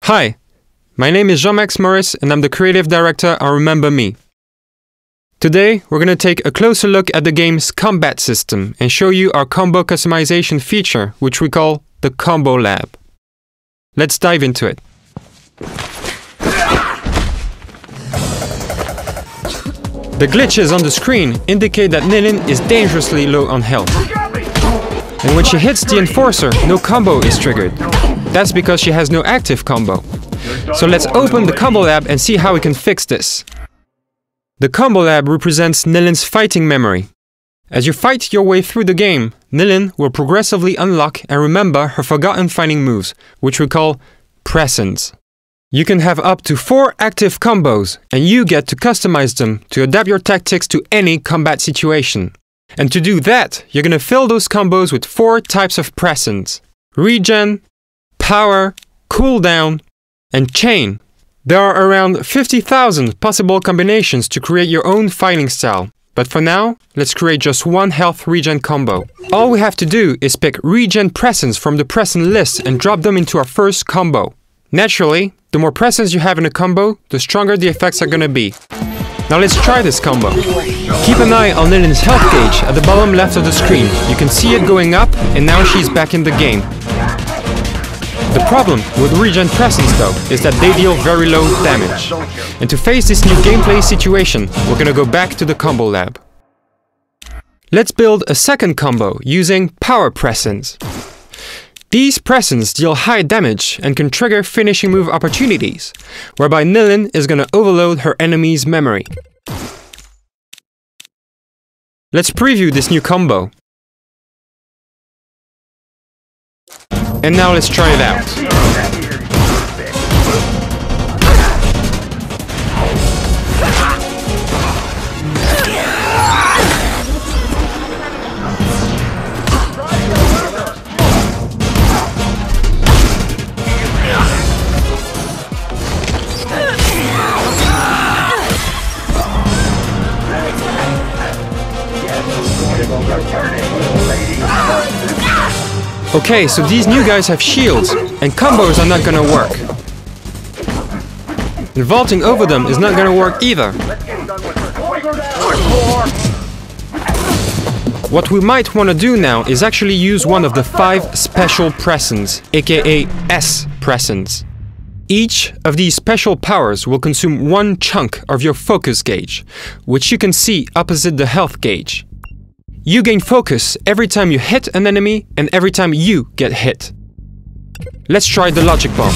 Hi, my name is Jean-Max Morris and I'm the creative director on Remember Me. Today, we're going to take a closer look at the game's combat system and show you our combo customization feature, which we call the Combo Lab. Let's dive into it. The glitches on the screen indicate that Nilin is dangerously low on health. And when she hits the Enforcer, no combo is triggered. That's because she has no active combo. So let's open the Combo Lab and see how we can fix this. The Combo Lab represents Nilin's fighting memory. As you fight your way through the game, Nilin will progressively unlock and remember her forgotten fighting moves, which we call presents. You can have up to 4 active combos, and you get to customize them to adapt your tactics to any combat situation. And to do that, you're gonna fill those combos with 4 types of presents: regen, power, cooldown, and chain. There are around 50,000 possible combinations to create your own fighting style. But for now, let's create just one health regen combo. All we have to do is pick regen presents from the present list and drop them into our first combo. Naturally, the more presents you have in a combo, the stronger the effects are gonna be. Now let's try this combo. Keep an eye on Nilin's health gauge at the bottom left of the screen. You can see it going up, and now she's back in the game. The problem with regen presents though is that they deal very low damage. And to face this new gameplay situation, we're gonna go back to the Combo Lab. Let's build a second combo using power presents. These presents deal high damage and can trigger finishing move opportunities, whereby Nilin is gonna overload her enemy's memory. Let's preview this new combo. And now let's try it out. Okay, so these new guys have shields, and combos are not gonna work. And vaulting over them is not gonna work either. What we might want to do now is actually use one of the 5 special presents, aka S presents. Each of these special powers will consume 1 chunk of your focus gauge, which you can see opposite the health gauge. You gain focus every time you hit an enemy and every time you get hit. Let's try the Logic Bomb.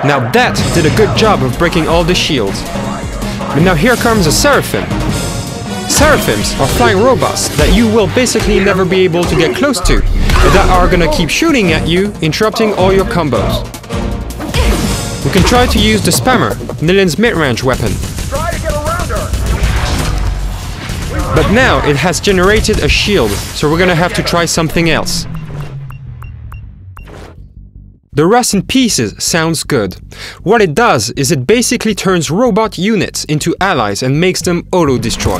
Now that did a good job of breaking all the shields. But now here comes a Seraphim. Seraphims are flying robots that you will basically never be able to get close to, and that are gonna keep shooting at you, interrupting all your combos. We can try to use the Spammer, Nilin's mid-range weapon. But now it has generated a shield, so we're gonna have to try something else. The Resin Pieces sounds good. What it does is it basically turns robot units into allies and makes them auto-destroy.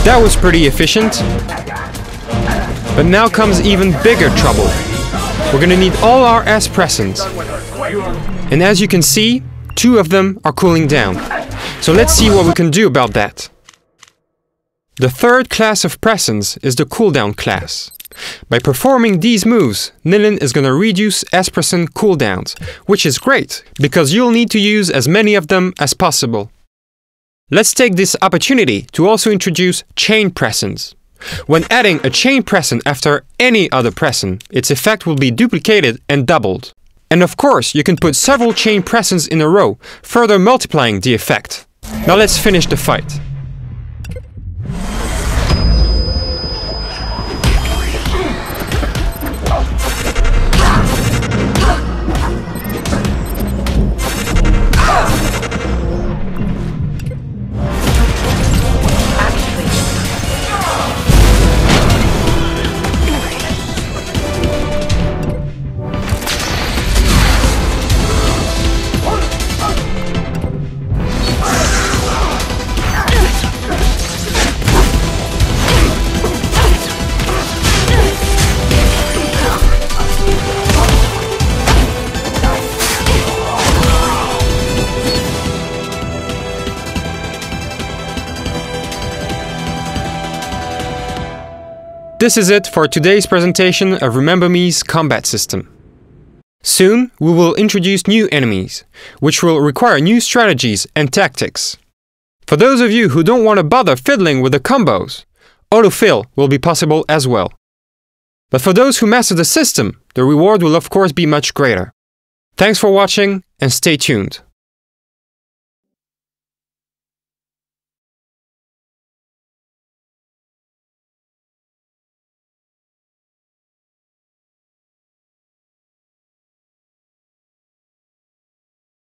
That was pretty efficient. But now comes even bigger trouble. We're gonna need all our S presents. And as you can see, 2 of them are cooling down. So let's see what we can do about that. The third class of presents is the Cooldown class. By performing these moves, Nilin is gonna reduce S present cooldowns, which is great, because you'll need to use as many of them as possible. Let's take this opportunity to also introduce chain presents. When adding a chain present after any other present, its effect will be duplicated and doubled. And of course, you can put several chain presents in a row, further multiplying the effect. Now let's finish the fight. This is it for today's presentation of Remember Me's combat system. Soon, we will introduce new enemies, which will require new strategies and tactics. For those of you who don't want to bother fiddling with the combos, autofill will be possible as well. But for those who master the system, the reward will of course be much greater. Thanks for watching and stay tuned.